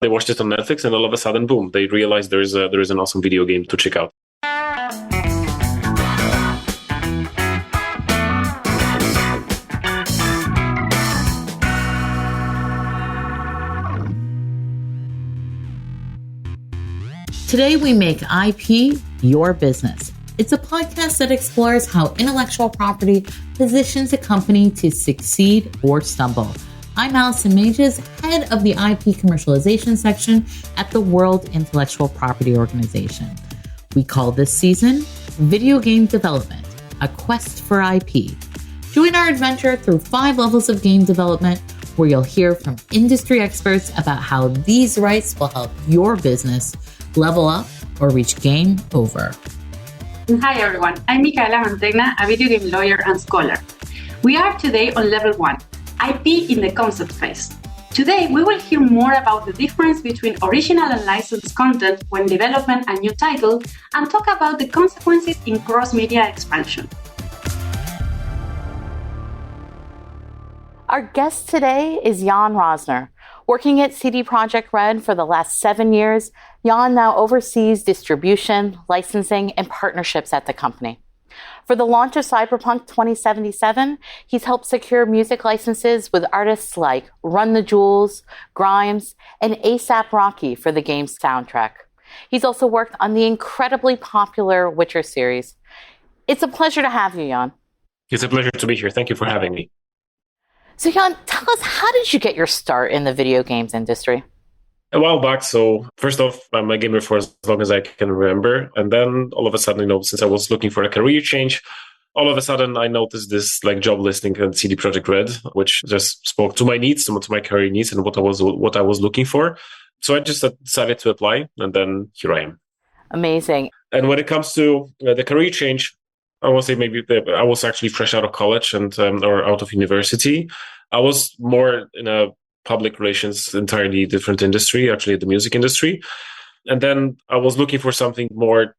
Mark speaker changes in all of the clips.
Speaker 1: They watched it on Netflix, and all of a sudden, boom, they realized there is an awesome video game to check out.
Speaker 2: Today, we make IP your business. It's a podcast that explores how intellectual property positions a company to succeed or stumble. I'm Allison Mages, head of the IP commercialization section at the World Intellectual Property Organization. We call this season Videogame Development, a quest for IP. Join our adventure through 5 levels of game development, where you'll hear from industry experts about how these rights will help your business level up or reach game over.
Speaker 3: Hi everyone, I'm Micaela Mantegna, a video game lawyer and scholar. We are today on level 1, IP in the concept phase. Today we will hear more about the difference between original and licensed content when developing a new title, and talk about the consequences in cross-media expansion.
Speaker 2: Our guest today is Jan Rosner. Working at CD PROJEKT RED for the last 7 years, Jan now oversees distribution, licensing, and partnerships at the company. For the launch of Cyberpunk 2077, he's helped secure music licenses with artists like Run the Jewels, Grimes, and A$AP Rocky for the game's soundtrack. He's also worked on the incredibly popular Witcher series. It's a pleasure to have you, Jan.
Speaker 1: It's a pleasure to be here. Thank you for having me.
Speaker 2: So, Jan, tell us, how did you get your start in the video games industry?
Speaker 1: A while back. So first off, I'm a gamer for as long as I can remember. And then all of a sudden, since I was looking for a career change, all of a sudden I noticed this job listing at CD PROJEKT RED, which just spoke to my needs, to my career needs, and what I was looking for. So I just decided to apply, and then here I am.
Speaker 2: Amazing.
Speaker 1: And when it comes to the career change, I will say maybe I was actually fresh out of college or out of university. I was more in a public relations, entirely different industry, actually the music industry. And then I was looking for something more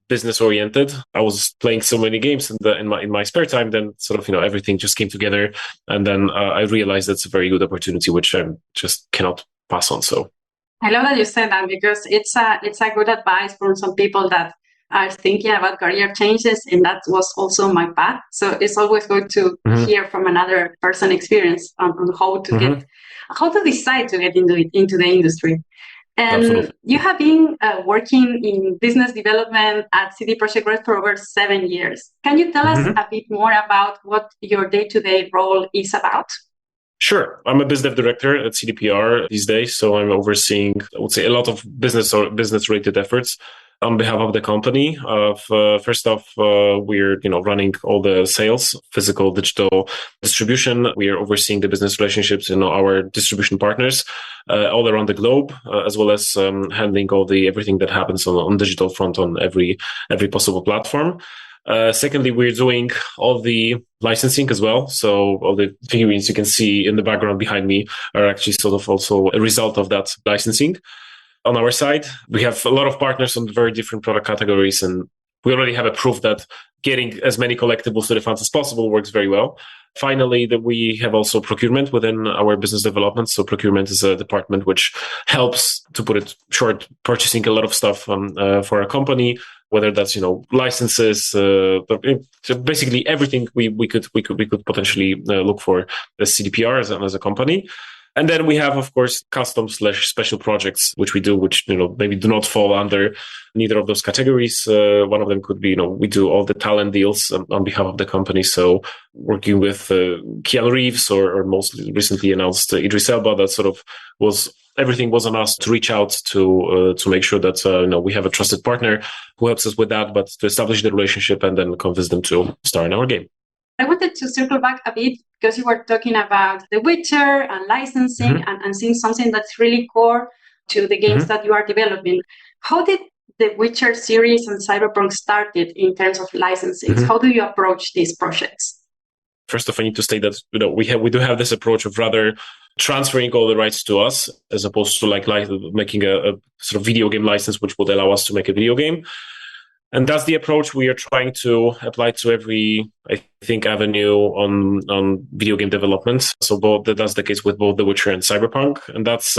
Speaker 1: business oriented. I was playing so many games in my spare time, then sort of, everything just came together. And then I realized that's a very good opportunity, which I just cannot pass on. So
Speaker 3: I love that you said that, because it's a good advice from some people that are thinking about career changes, and that was also my path. So it's always good to hear from another person's experience on how to decide to get into the industry. And
Speaker 1: Absolutely.
Speaker 3: You have been working in business development at CD PROJEKT RED for over 7 years. Can you tell us a bit more about what your day-to-day role is about?
Speaker 1: Sure. I'm a business dev director at CDPR these days. So I'm overseeing, I would say, a lot of business-related efforts on behalf of the company. First off, we're running all the sales, physical, digital distribution. We are overseeing the business relationships in our distribution partners all around the globe, as well as handling everything that happens on digital front on every possible platform. Secondly, we're doing all the licensing as well. So all the figurines you can see in the background behind me are actually sort of also a result of that licensing. On our side, we have a lot of partners on very different product categories, and we already have a proof that getting as many collectibles to the fans as possible works very well. Finally, that we have also procurement within our business development. So procurement is a department which helps, to put it short, purchasing a lot of stuff for a company, whether that's licenses, basically everything we could potentially look for as CDPR as a company. And then we have, of course, custom/special projects, which we do, which, maybe do not fall under neither of those categories. One of them could be, we do all the talent deals on behalf of the company. So working with Keanu Reeves or most recently announced Idris Elba, that sort of everything was on us to reach out to make sure that, we have a trusted partner who helps us with that, but to establish the relationship and then convince them to star in our game.
Speaker 3: I wanted to circle back a bit, because you were talking about The Witcher and licensing and seeing something that's really core to the games that you are developing. How did The Witcher series and Cyberpunk started in terms of licensing? How do you approach these projects?
Speaker 1: First off, I need to state that we do have this approach of rather transferring all the rights to us, as opposed to making a sort of video game license, which would allow us to make a video game. And that's the approach we are trying to apply to every, I think, avenue on video game development. So that's the case with both The Witcher and Cyberpunk. And that's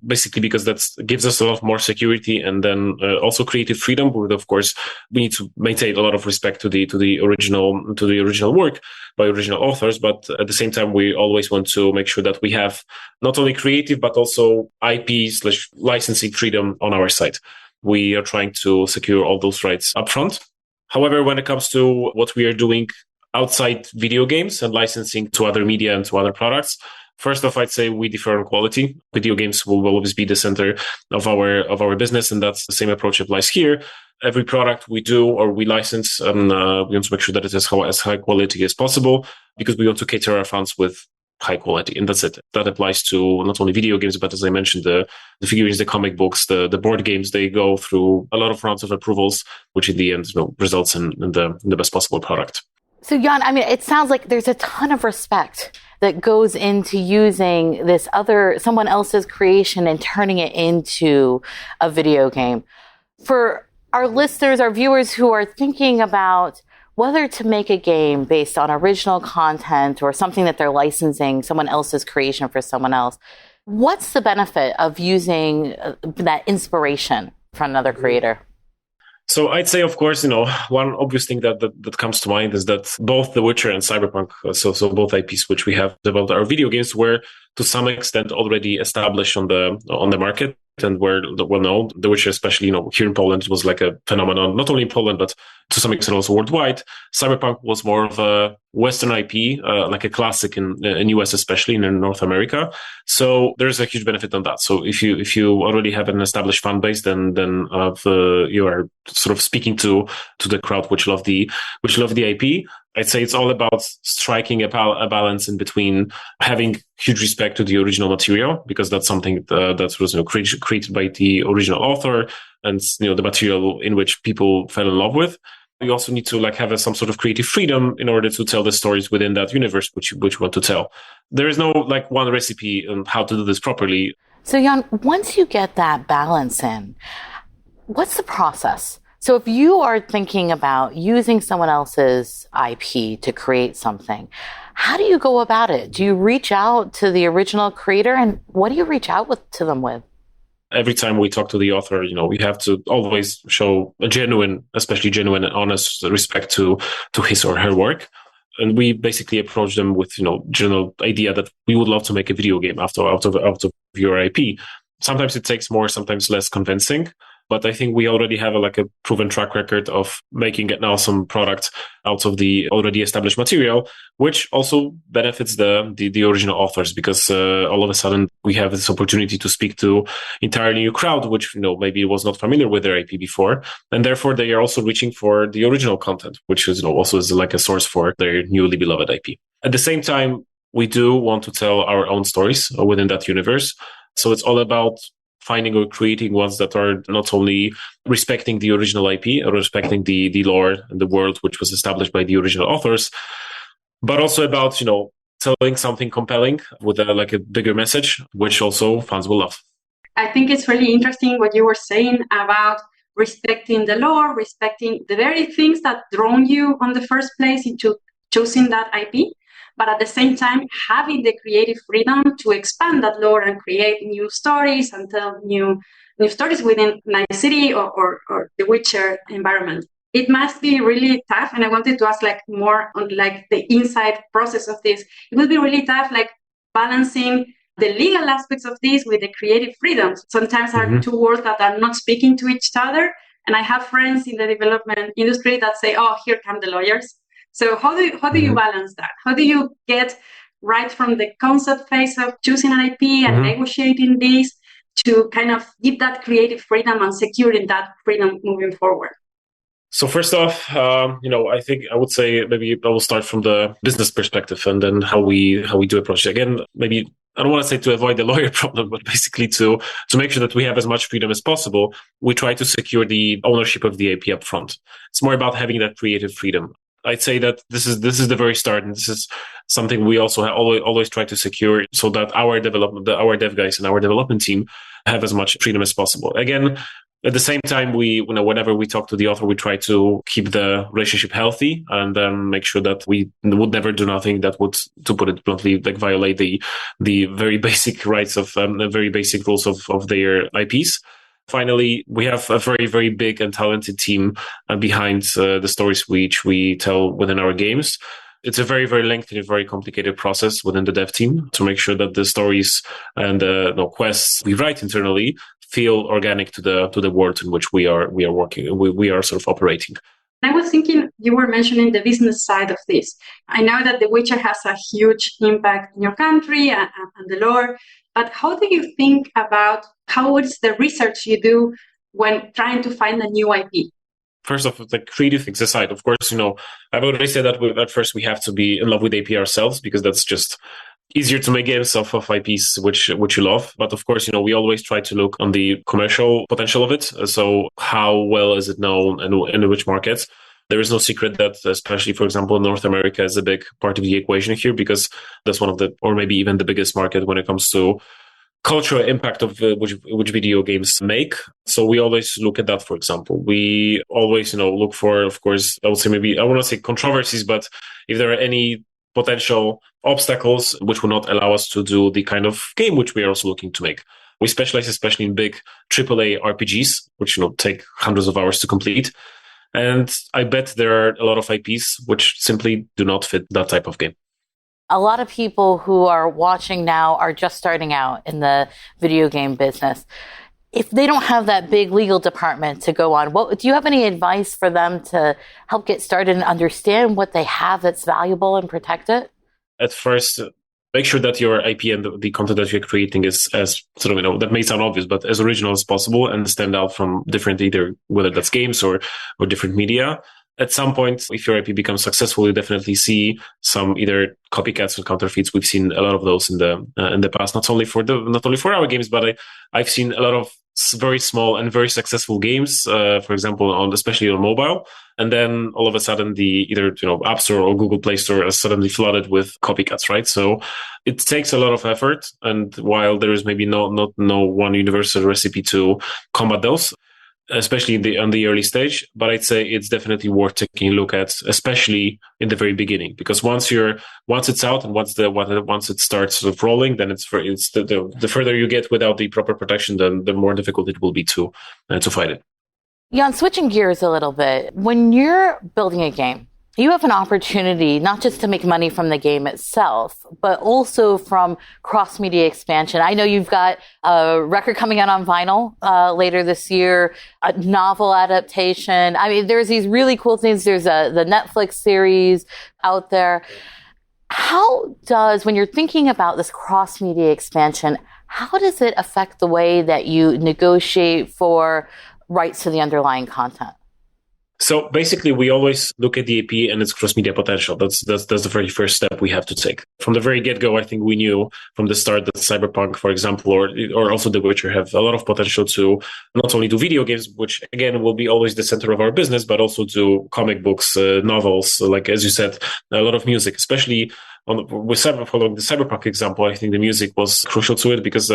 Speaker 1: basically because that gives us a lot more security and then also creative freedom. But of course, we need to maintain a lot of respect to the original work by original authors. But at the same time, we always want to make sure that we have not only creative, but also IP/licensing freedom on our side. We are trying to secure all those rights upfront. However, when it comes to what we are doing outside video games and licensing to other media and to other products, first off, I'd say we differ on quality. Video games will always be the center of our business, and that's the same approach applies here. Every product we do or we license, we want to make sure that it is as high quality as possible because we want to cater our fans with high quality. And that's it. That applies to not only video games, but as I mentioned, the figurines, the comic books, the board games, they go through a lot of rounds of approvals, which in the end results in the best possible product.
Speaker 2: So Jan, I mean, it sounds like there's a ton of respect that goes into using someone else's creation and turning it into a video game. For our listeners, our viewers who are thinking about whether to make a game based on original content or something that they're licensing, someone else's creation for someone else, what's the benefit of using that inspiration from another creator?
Speaker 1: So I'd say, of course, one obvious thing that comes to mind is that both The Witcher and Cyberpunk, so both IPs which we have developed are video games, were to some extent already established on the market and were well known. The Witcher, especially here in Poland, was like a phenomenon, not only in Poland but to some extent also worldwide. Cyberpunk was more of a Western IP, like a classic in US, especially in North America. So there's a huge benefit on that. So if you already have an established fan base, then you are sort of speaking to the crowd which love the IP. I'd say it's all about striking a balance in between having huge respect to the original material, because that's something that was created by the original author and the material in which people fell in love with. You also need to have some sort of creative freedom in order to tell the stories within that universe which you want to tell. There is no one recipe on how to do this properly.
Speaker 2: So Jan, once you get that balance in, what's the process? So if you are thinking about using someone else's IP to create something, how do you go about it? Do you reach out to the original creator, and what do you reach out to them with?
Speaker 1: Every time we talk to the author, we have to always show especially genuine and honest respect to his or her work. And we basically approach them with, general idea that we would love to make a video game out of your IP. Sometimes it takes more, sometimes less convincing. But I think we already have a proven track record of making an awesome product out of the already established material, which also benefits the original authors, because all of a sudden we have this opportunity to speak to entirely new crowd, which maybe was not familiar with their IP before, and therefore they are also reaching for the original content, which is also is like a source for their newly beloved IP. At the same time, we do want to tell our own stories within that universe, so it's all about finding or creating ones that are not only respecting the original IP or respecting the lore and the world which was established by the original authors, but also about, telling something compelling with a bigger message, which also fans will love.
Speaker 3: I think it's really interesting what you were saying about respecting the lore, respecting the very things that drawn you on the first place into choosing that IP. But at the same time, having the creative freedom to expand that lore and create new stories and tell new stories within Night City or the Witcher environment. It must be really tough. And I wanted to ask more on the inside process of this. It will be really tough, balancing the legal aspects of this with the creative freedom. Sometimes are two worlds that are not speaking to each other. And I have friends in the development industry that say, oh, here come the lawyers. So how do you balance that? How do you get right from the concept phase of choosing an IP and negotiating this to kind of give that creative freedom and securing that freedom moving forward?
Speaker 1: So first off, I think I would say maybe I will start from the business perspective and then how we do approach it. Again, maybe I don't want to say to avoid the lawyer problem, but basically to make sure that we have as much freedom as possible, we try to secure the ownership of the IP up front. It's more about having that creative freedom. I'd say that this is the very start, and this is something we also always try to secure, so that our dev guys and our development team have as much freedom as possible. Again, At the same time, whenever we talk to the author, we try to keep the relationship healthy and then make sure that we would never do nothing that would, to put it bluntly, like violate the very basic rights of the very basic rules of their IPs. Finally, we have a very, very big and talented team behind the stories which we tell within our games. It's a very, very lengthy and very complicated process within the dev team to make sure that the stories and the quests we write internally feel organic to the world in which we are working, we are sort of operating.
Speaker 3: I was thinking, you were mentioning the business side of this. I know that The Witcher has a huge impact in your country and the lore, but how do you think about how is the research you do when trying to find a new IP?
Speaker 1: First off, the creative things aside, of course, I've already said that at first we have to be in love with AP ourselves, because that's just easier to make games of IPs which you love. But of course, we always try to look on the commercial potential of it. So how well is it known and in which markets? There is no secret that, especially, for example, North America is a big part of the equation here, because that's one of the, or maybe even the biggest market when it comes to cultural impact of which video games make. So we always look at that, for example. We always, look for, of course, I would say maybe, I want to say controversies, but if there are any potential obstacles which will not allow us to do the kind of game which we are also looking to make. We specialize especially in big AAA RPGs, which take hundreds of hours to complete. And I bet there are a lot of IPs which simply do not fit that type of game.
Speaker 2: A lot of people who are watching now are just starting out in the video game business. If they don't have that big legal department to go on, do you have any advice for them to help get started and understand what they have that's valuable and protect it?
Speaker 1: At first, make sure that your IP and the content that you're creating is as sort of, that may sound obvious, but as original as possible and stand out from different, either whether that's games or different media. At some point, if your IP becomes successful, you definitely see some either copycats or counterfeits. We've seen a lot of those in the past, not only for our games, but I've seen a lot of very small and very successful games, for example, especially on mobile. And then all of a sudden, either App Store or Google Play Store is suddenly flooded with copycats, right? So it takes a lot of effort. And while there is maybe no one universal recipe to combat those, especially on the early stage, but I'd say it's definitely worth taking a look at, especially in the very beginning, because once it's out and once it starts sort of rolling, then it's the further you get without the proper protection, then the more difficult it will be to fight it.
Speaker 2: Jan, switching gears a little bit, when you're building a game, you have an opportunity not just to make money from the game itself, but also from cross-media expansion. I know you've got a record coming out on vinyl later this year, a novel adaptation. I mean, there's these really cool things. There's the Netflix series out there. When you're thinking about this cross-media expansion, how does it affect the way that you negotiate for rights to the underlying content?
Speaker 1: So basically, we always look at the AP and its cross-media potential. That's the very first step we have to take. From the very get-go, I think we knew from the start that Cyberpunk, for example, or also The Witcher have a lot of potential to not only do video games, which again will be always the center of our business, but also to comic books, novels, like as you said, a lot of music, especially following the Cyberpunk example. I think the music was crucial to it because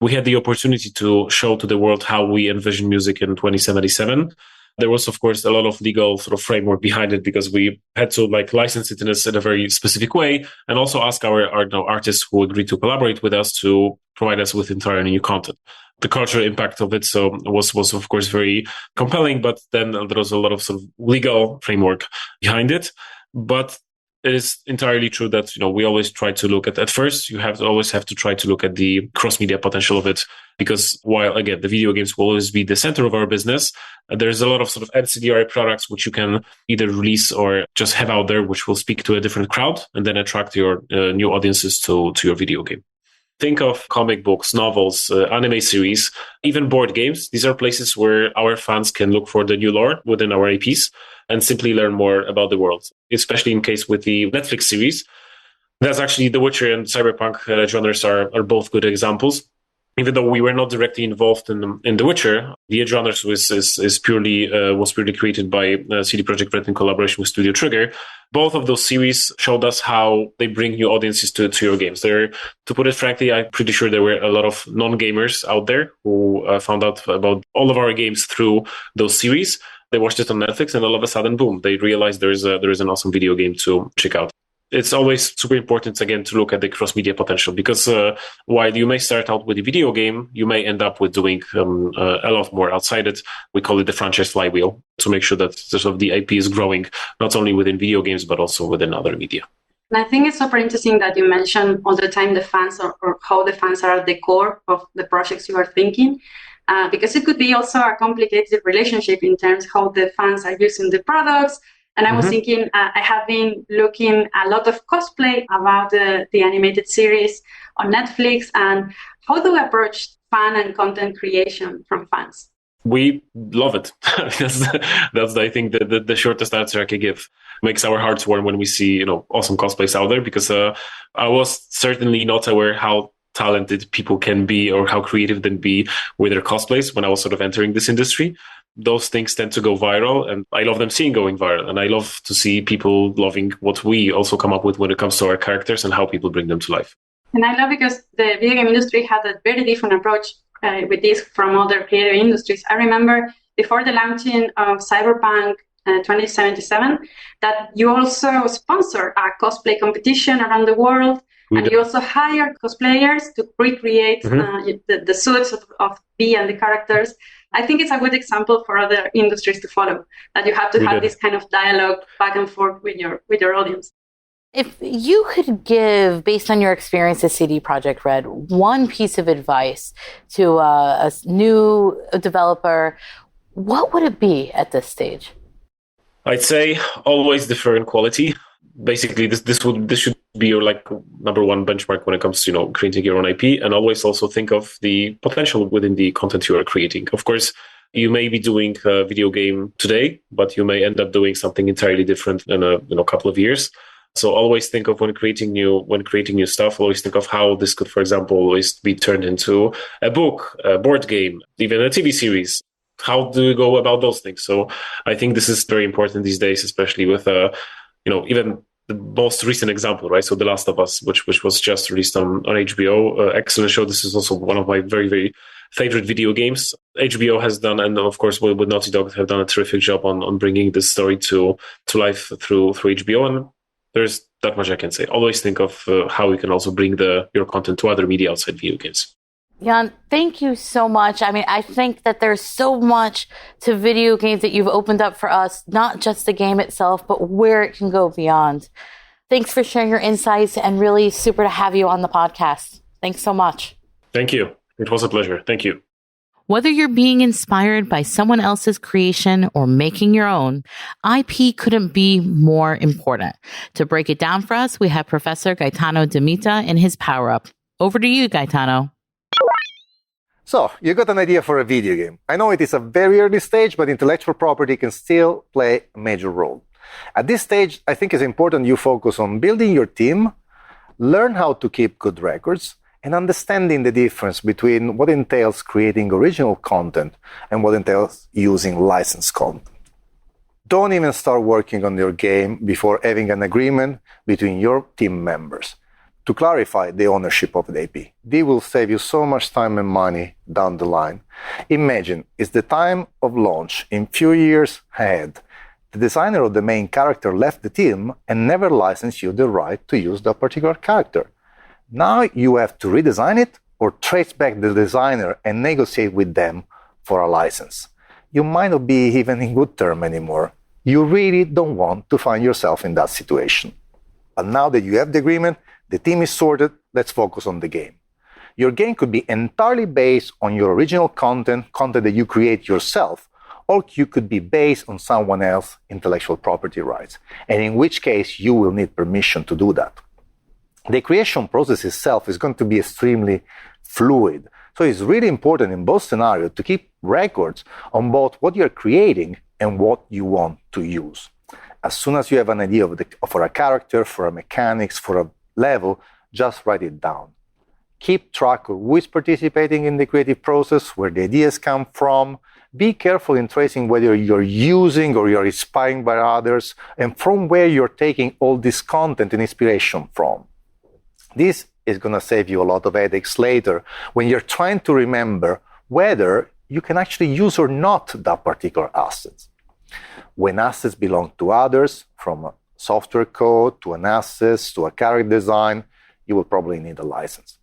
Speaker 1: we had the opportunity to show to the world how we envision music in 2077. There was, of course, a lot of legal sort of framework behind it because we had to license it in a very specific way and also ask our artists who agreed to collaborate with us to provide us with entirely new content. The cultural impact of it was of course very compelling, but then there was a lot of sort of legal framework behind it. But it is entirely true that we always try to look at first. You always have to try to look at the cross-media potential of it, because while again the video games will always be the center of our business, there's a lot of sort of ancillary products which you can either release or just have out there, which will speak to a different crowd and then attract your new audiences to your video game. Think of comic books, novels, anime series, even board games. These are places where our fans can look for the new lore within our APs and simply learn more about the world, especially in case with the Netflix series. That's actually The Witcher and Cyberpunk genres are both good examples. even though we were not directly involved in The Witcher, The Edge Runners was purely created by CD Projekt Red in collaboration with Studio Trigger. Both of those series showed us how they bring new audiences to your games. To put it frankly, I'm pretty sure there were a lot of non-gamers out there who found out about all of our games through those series. They watched it on Netflix, and all of a sudden, boom! They realized there is an awesome video game to check out. It's always super important, again, to look at the cross-media potential, because while you may start out with a video game, you may end up with doing a lot more outside it. We call it the franchise flywheel, to make sure that sort of the IP is growing, not only within video games, but also within other media.
Speaker 3: And I think it's super interesting that you mention all the time the fans or how the fans are at the core of the projects you are thinking. Because it could be also a complicated relationship in terms of how the fans are using the products. And I was thinking, I have been looking a lot of cosplay about the animated series on Netflix, and how do we approach fan and content creation from fans?
Speaker 1: We love it. that's I think the shortest answer I can give. Makes our hearts warm when we see awesome cosplays out there, because I was certainly not aware how talented people can be or how creative they can be with their cosplays when I was sort of entering this industry. Those things tend to go viral, and I love them going viral. And I love to see people loving what we also come up with when it comes to our characters and how people bring them to life.
Speaker 3: And I love because the video game industry had a very different approach with this from other creative industries. I remember before the launching of Cyberpunk 2077 that you also sponsor a cosplay competition around the world. And you also hire cosplayers to recreate the suits of V and the characters. I think it's a good example for other industries to follow, that you have to have this kind of dialogue back and forth with your audience.
Speaker 2: If you could give, based on your experience at CD Projekt Red, one piece of advice to a new developer, what would it be at this stage?
Speaker 1: I'd say always defer in quality. Basically, this should be your number one benchmark when it comes to creating your own IP, and always also think of the potential within the content you are creating. Of course, you may be doing a video game today, but you may end up doing something entirely different in a couple of years. So always think of when creating new stuff. Always think of how this could, for example, always be turned into a book, a board game, even a TV series. How do you go about those things? So I think this is very important these days, especially with even the most recent example, right? So The Last of Us, which was just released on HBO, excellent show. This is also one of my very, very favorite video games. HBO has done, and of course with Naughty Dog, have done a terrific job on bringing this story to life through HBO. And there's that much I can say. Always think of how you can also bring your content to other media outside video games.
Speaker 2: Jan, thank you so much. I mean, I think that there's so much to video games that you've opened up for us, not just the game itself, but where it can go beyond. Thanks for sharing your insights, and really super to have you on the podcast. Thanks so much.
Speaker 1: Thank you. It was a pleasure. Thank you.
Speaker 2: Whether you're being inspired by someone else's creation or making your own, IP couldn't be more important. To break it down for us, we have Professor Gaetano Demita in his Power Up. Over to you, Gaetano.
Speaker 4: So, you got an idea for a video game. I know it is a very early stage, but intellectual property can still play a major role. At this stage, I think it's important you focus on building your team, learn how to keep good records, and understanding the difference between what entails creating original content and what entails using licensed content. Don't even start working on your game before having an agreement between your team members to clarify the ownership of the IP. This will save you so much time and money down the line. Imagine, it's the time of launch in few years ahead. The designer of the main character left the team and never licensed you the right to use that particular character. Now you have to redesign it or trace back the designer and negotiate with them for a license. You might not be even in good terms anymore. You really don't want to find yourself in that situation. But now that you have the agreement, the team is sorted, let's focus on the game. Your game could be entirely based on your original content that you create yourself, or you could be based on someone else's intellectual property rights, and in which case you will need permission to do that. The creation process itself is going to be extremely fluid, so it's really important in both scenarios to keep records on both what you're creating and what you want to use. As soon as you have an idea for a character, for a mechanics, for a level, just write it down. Keep track of who is participating in the creative process, where the ideas come from. Be careful in tracing whether you're using or you're inspired by others, and from where you're taking all this content and inspiration from. This is going to save you a lot of headaches later when you're trying to remember whether you can actually use or not that particular asset. When assets belong to others, from a software code to an asset to a character design, you will probably need a license.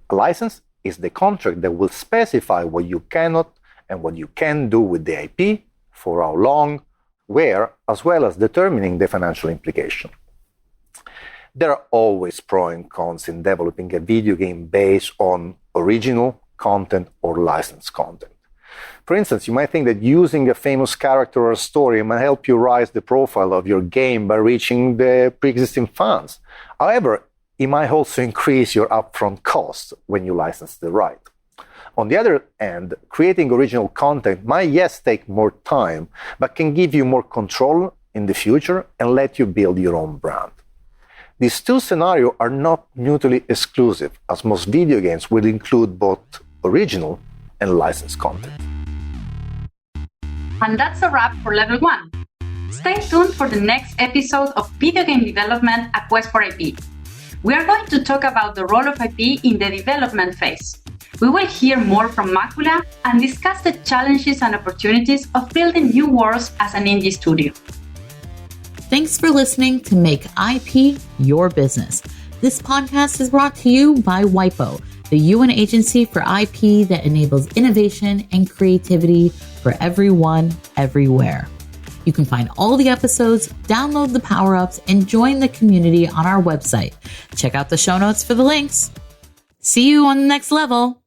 Speaker 4: A license is the contract that will specify what you cannot and what you can do with the IP, for how long, where, as well as determining the financial implication. There are always pros and cons in developing a video game based on original content or licensed content. For instance, you might think that using a famous character or a story might help you rise the profile of your game by reaching the pre-existing fans. However, it might also increase your upfront costs when you license the right. On the other hand, creating original content might, yes, take more time, but can give you more control in the future and let you build your own brand. These two scenarios are not mutually exclusive, as most video games will include both original and licensed content.
Speaker 3: And that's a wrap for Level 1. Stay tuned for the next episode of Video Game Development, A Quest for IP. We are going to talk about the role of IP in the development phase. We will hear more from Macula and discuss the challenges and opportunities of building new worlds as an indie studio.
Speaker 2: Thanks for listening to Make IP Your Business. This podcast is brought to you by WIPO, the UN agency for IP that enables innovation and creativity for everyone, everywhere. You can find all the episodes, download the power-ups, and join the community on our website. Check out the show notes for the links. See you on the next level.